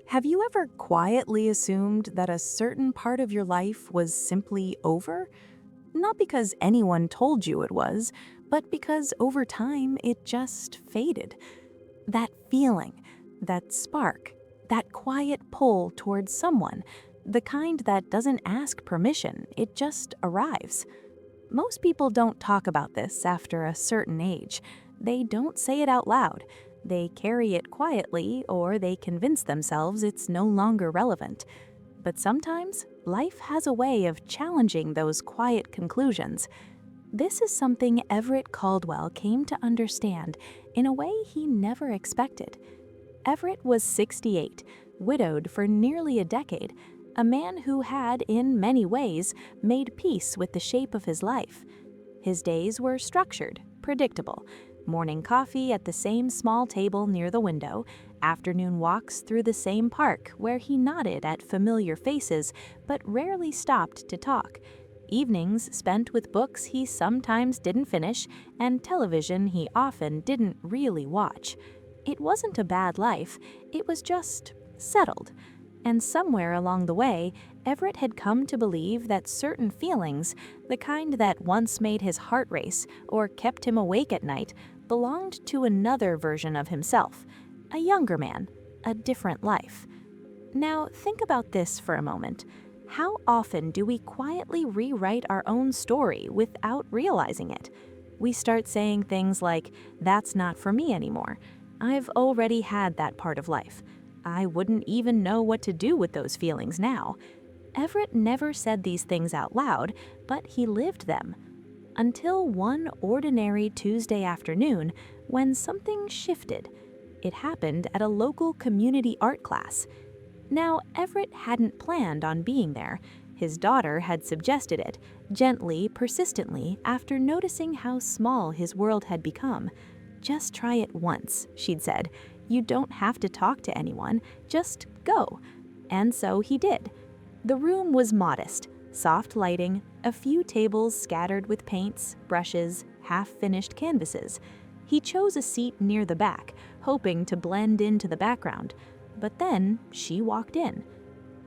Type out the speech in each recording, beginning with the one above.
Have you ever quietly assumed that a certain part of your life was simply over? Not because anyone told you it was, but because over time it just faded. That feeling, that spark, that quiet pull towards someone, the kind that doesn't ask permission, it just arrives. Most people don't talk about this after a certain age. They don't say it out loud. They carry it quietly, or they convince themselves it's no longer relevant. But sometimes, life has a way of challenging those quiet conclusions. This is something Everett Caldwell came to understand in a way he never expected. Everett was 68, widowed for nearly a decade, a man who had, in many ways, made peace with the shape of his life. His days were structured, predictable. Morning coffee at the same small table near the window, afternoon walks through the same park where he nodded at familiar faces but rarely stopped to talk, evenings spent with books he sometimes didn't finish, and television he often didn't really watch. It wasn't a bad life, it was just settled. And somewhere along the way, Everett had come to believe that certain feelings, the kind that once made his heart race or kept him awake at night, belonged to another version of himself, a younger man, a different life. Now, think about this for a moment. How often do we quietly rewrite our own story without realizing it? We start saying things like, "That's not for me anymore. I've already had that part of life. I wouldn't even know what to do with those feelings now." Everett never said these things out loud, but he lived them. Until one ordinary Tuesday afternoon when something shifted. It happened at a local community art class. Now, Everett hadn't planned on being there. His daughter had suggested it, gently, persistently, after noticing how small his world had become. "Just try it once," she'd said. "You don't have to talk to anyone, just go." And so he did. The room was modest, soft lighting, a few tables scattered with paints, brushes, half-finished canvases. He chose a seat near the back, hoping to blend into the background. But then she walked in.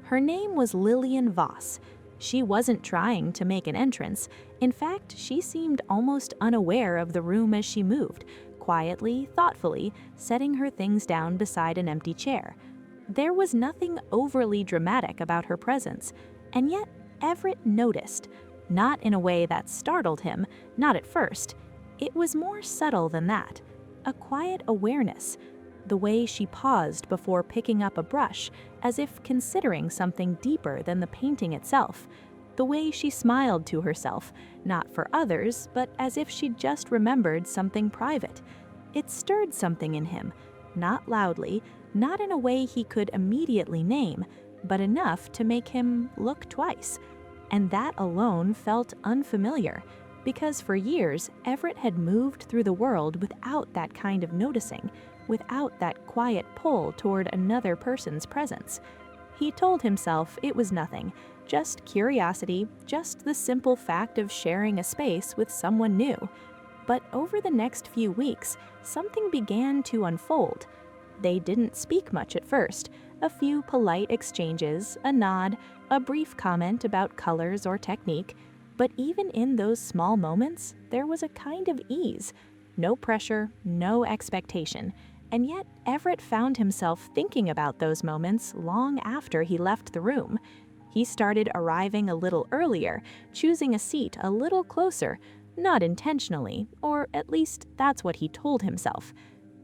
Her name was Lillian Voss. She wasn't trying to make an entrance. In fact, she seemed almost unaware of the room as she moved, quietly, thoughtfully, setting her things down beside an empty chair. There was nothing overly dramatic about her presence, and yet Everett noticed, not in a way that startled him, not at first. It was more subtle than that, a quiet awareness. The way she paused before picking up a brush, as if considering something deeper than the painting itself. The way she smiled to herself, not for others, but as if she'd just remembered something private. It stirred something in him, not loudly, not in a way he could immediately name, but enough to make him look twice. And that alone felt unfamiliar, because for years Everett had moved through the world without that kind of noticing, without that quiet pull toward another person's presence. He told himself it was nothing, just curiosity, just the simple fact of sharing a space with someone new. But over the next few weeks, something began to unfold. They didn't speak much at first, a few polite exchanges, a nod, a brief comment about colors or technique. But even in those small moments, there was a kind of ease. No pressure, no expectation. And yet, Everett found himself thinking about those moments long after he left the room. He started arriving a little earlier, choosing a seat a little closer, not intentionally, or at least that's what he told himself.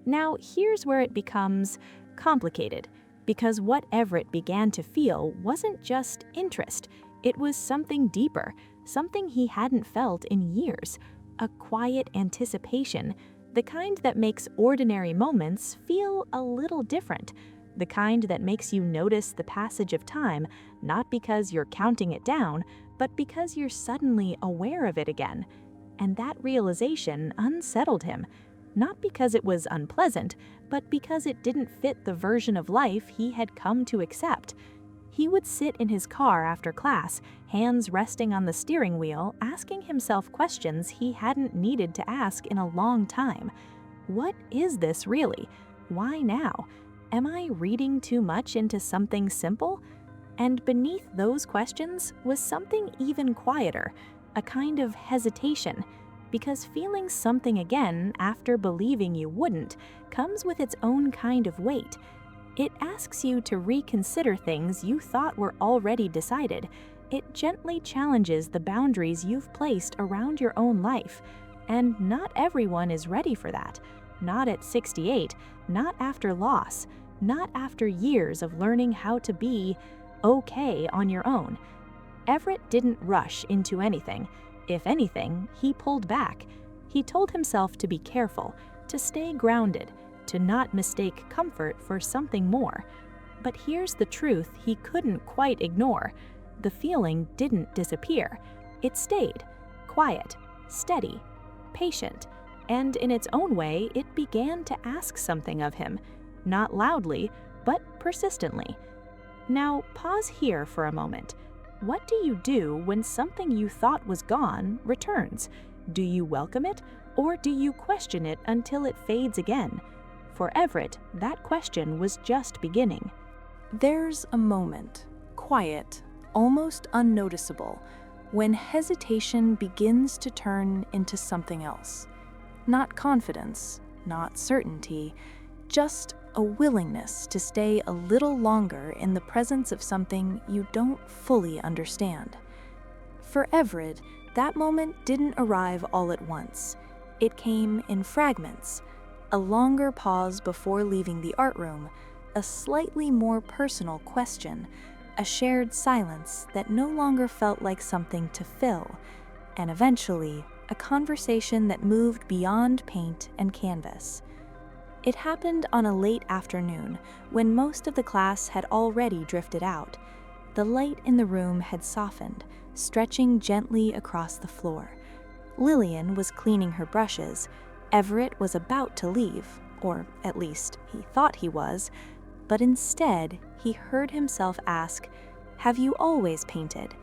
Now, here's where it becomes complicated, because what Everett began to feel wasn't just interest. It was something deeper, something he hadn't felt in years, a quiet anticipation, the kind that makes ordinary moments feel a little different, the kind that makes you notice the passage of time, not because you're counting it down, but because you're suddenly aware of it again. And that realization unsettled him, not because it was unpleasant, but because it didn't fit the version of life he had come to accept. He would sit in his car after class, hands resting on the steering wheel, asking himself questions he hadn't needed to ask in a long time. What is this really? Why now? Am I reading too much into something simple? And beneath those questions was something even quieter, a kind of hesitation, because feeling something again after believing you wouldn't comes with its own kind of weight. It asks you to reconsider things you thought were already decided. It gently challenges the boundaries you've placed around your own life. And not everyone is ready for that. Not at 68, not after loss, not after years of learning how to be okay on your own. Everett didn't rush into anything. If anything, he pulled back. He told himself to be careful, to stay grounded, to not mistake comfort for something more. But here's the truth he couldn't quite ignore. The feeling didn't disappear. It stayed, quiet, steady, patient, and in its own way, it began to ask something of him, not loudly, but persistently. Now, pause here for a moment. What do you do when something you thought was gone returns? Do you welcome it, or do you question it until it fades again? For Everett, that question was just beginning. There's a moment, quiet, almost unnoticeable, when hesitation begins to turn into something else. Not confidence, not certainty, just a willingness to stay a little longer in the presence of something you don't fully understand. For Everett, that moment didn't arrive all at once. It came in fragments. A longer pause before leaving the art room, a slightly more personal question, a shared silence that no longer felt like something to fill, and eventually, a conversation that moved beyond paint and canvas. It happened on a late afternoon when most of the class had already drifted out. The light in the room had softened, stretching gently across the floor. Lillian was cleaning her brushes. Everett was about to leave, or at least he thought he was, but instead he heard himself ask, "Have you always painted?"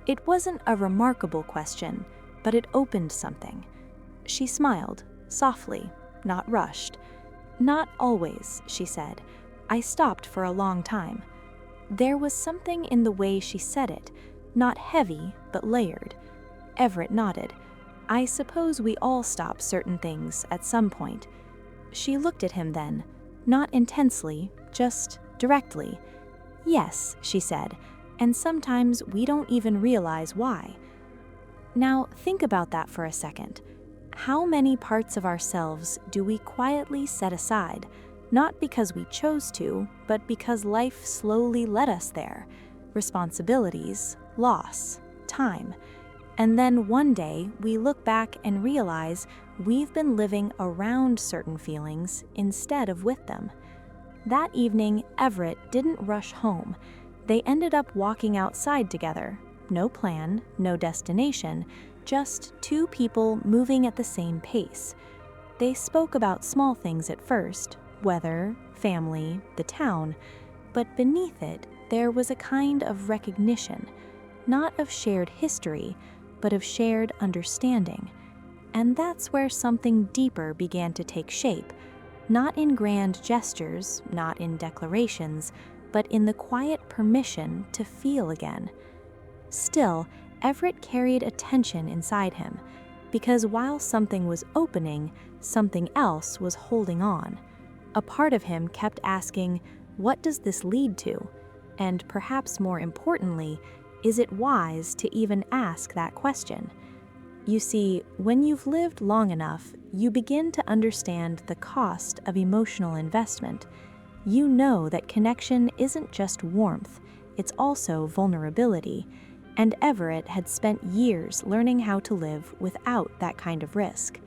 It wasn't a remarkable question, but it opened something. She smiled, softly, not rushed. "Not always," she said. "I stopped for a long time." There was something in the way she said it, not heavy, but layered. Everett nodded. "I suppose we all stop certain things at some point." She looked at him then, not intensely, just directly. "Yes," she said, "and sometimes we don't even realize why." Now think about that for a second. How many parts of ourselves do we quietly set aside, not because we chose to, but because life slowly led us there? Responsibilities, loss, time. And then one day we look back and realize we've been living around certain feelings instead of with them. That evening, Everett didn't rush home. They ended up walking outside together. No plan, no destination, just two people moving at the same pace. They spoke about small things at first, weather, family, the town, but beneath it, there was a kind of recognition, not of shared history, but of shared understanding. And that's where something deeper began to take shape, not in grand gestures, not in declarations, but in the quiet permission to feel again. Still, Everett carried a tension inside him, because while something was opening, something else was holding on. A part of him kept asking, what does this lead to? And perhaps more importantly, is it wise to even ask that question? You see, when you've lived long enough, you begin to understand the cost of emotional investment. You know that connection isn't just warmth, it's also vulnerability. And Everett had spent years learning how to live without that kind of risk.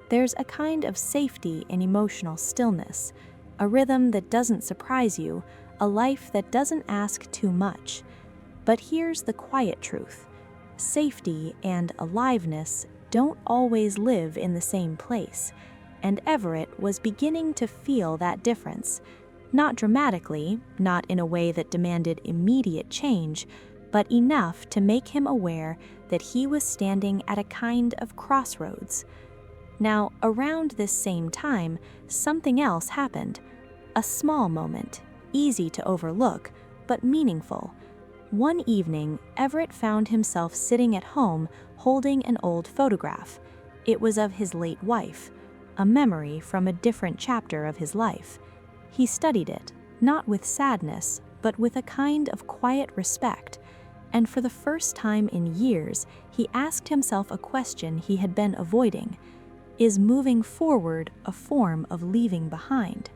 There's a kind of safety in emotional stillness, a rhythm that doesn't surprise you, a life that doesn't ask too much. But here's the quiet truth. Safety and aliveness don't always live in the same place, and Everett was beginning to feel that difference. Not dramatically, not in a way that demanded immediate change, but enough to make him aware that he was standing at a kind of crossroads. Now, around this same time, something else happened. A small moment, easy to overlook, but meaningful. One evening, Everett found himself sitting at home holding an old photograph. It was of his late wife, a memory from a different chapter of his life. He studied it, not with sadness, but with a kind of quiet respect. And for the first time in years, he asked himself a question he had been avoiding. Is moving forward a form of leaving behind?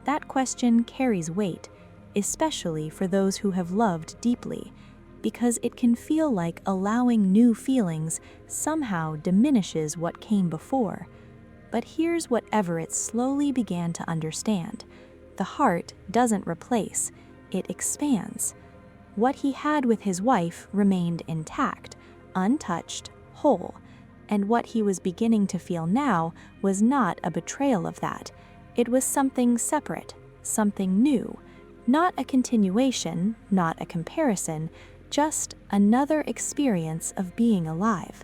That question carries weight, especially for those who have loved deeply, because it can feel like allowing new feelings somehow diminishes what came before. But here's what Everett slowly began to understand. The heart doesn't replace, it expands. What he had with his wife remained intact, untouched, whole, and what he was beginning to feel now was not a betrayal of that. It was something separate, something new, not a continuation, not a comparison, just another experience of being alive.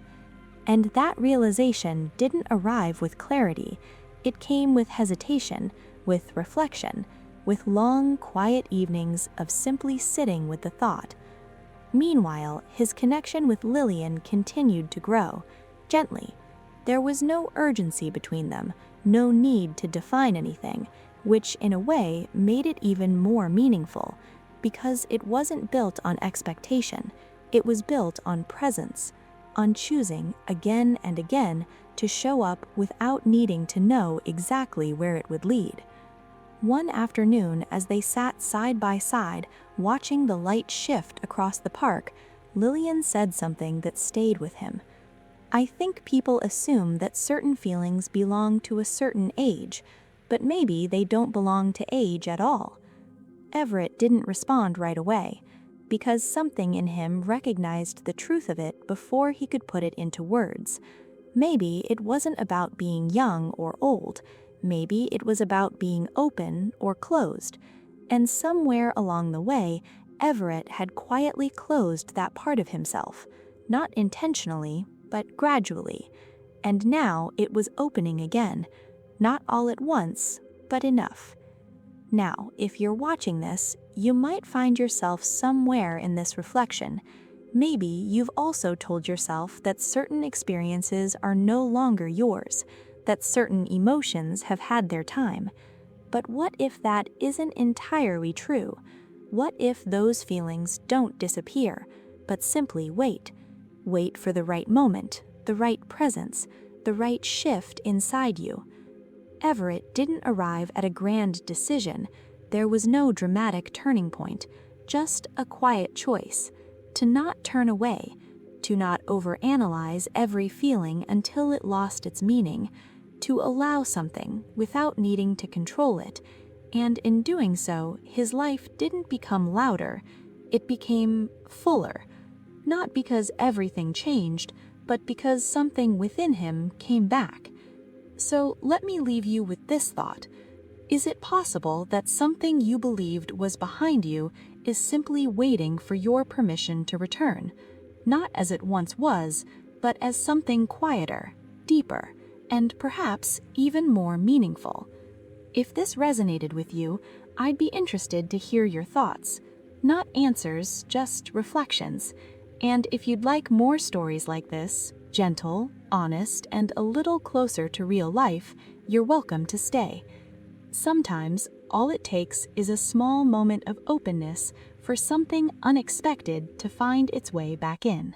And that realization didn't arrive with clarity. It came with hesitation, with reflection, with long, quiet evenings of simply sitting with the thought. Meanwhile, his connection with Lillian continued to grow, gently. There was no urgency between them, no need to define anything, which in a way made it even more meaningful, because it wasn't built on expectation, it was built on presence, on choosing again and again to show up without needing to know exactly where it would lead. One afternoon, as they sat side by side, watching the light shift across the park, Lillian said something that stayed with him. I think people assume that certain feelings belong to a certain age, but maybe they don't belong to age at all. Everett didn't respond right away, because something in him recognized the truth of it before he could put it into words. Maybe it wasn't about being young or old, maybe it was about being open or closed, and somewhere along the way, Everett had quietly closed that part of himself, not intentionally, but gradually, and now it was opening again, not all at once, but enough. Now, if you're watching this, you might find yourself somewhere in this reflection. Maybe you've also told yourself that certain experiences are no longer yours, that certain emotions have had their time. But what if that isn't entirely true? What if those feelings don't disappear, but simply wait? Wait for the right moment, the right presence, the right shift inside you. Everett didn't arrive at a grand decision. There was no dramatic turning point, just a quiet choice. To not turn away, to not overanalyze every feeling until it lost its meaning, to allow something without needing to control it. And in doing so, his life didn't become louder, it became fuller. Not because everything changed, but because something within him came back. So let me leave you with this thought. Is it possible that something you believed was behind you is simply waiting for your permission to return? Not as it once was, but as something quieter, deeper, and perhaps even more meaningful. If this resonated with you, I'd be interested to hear your thoughts. Not answers, just reflections. And if you'd like more stories like this, gentle, honest, and a little closer to real life, you're welcome to stay. Sometimes, all it takes is a small moment of openness for something unexpected to find its way back in.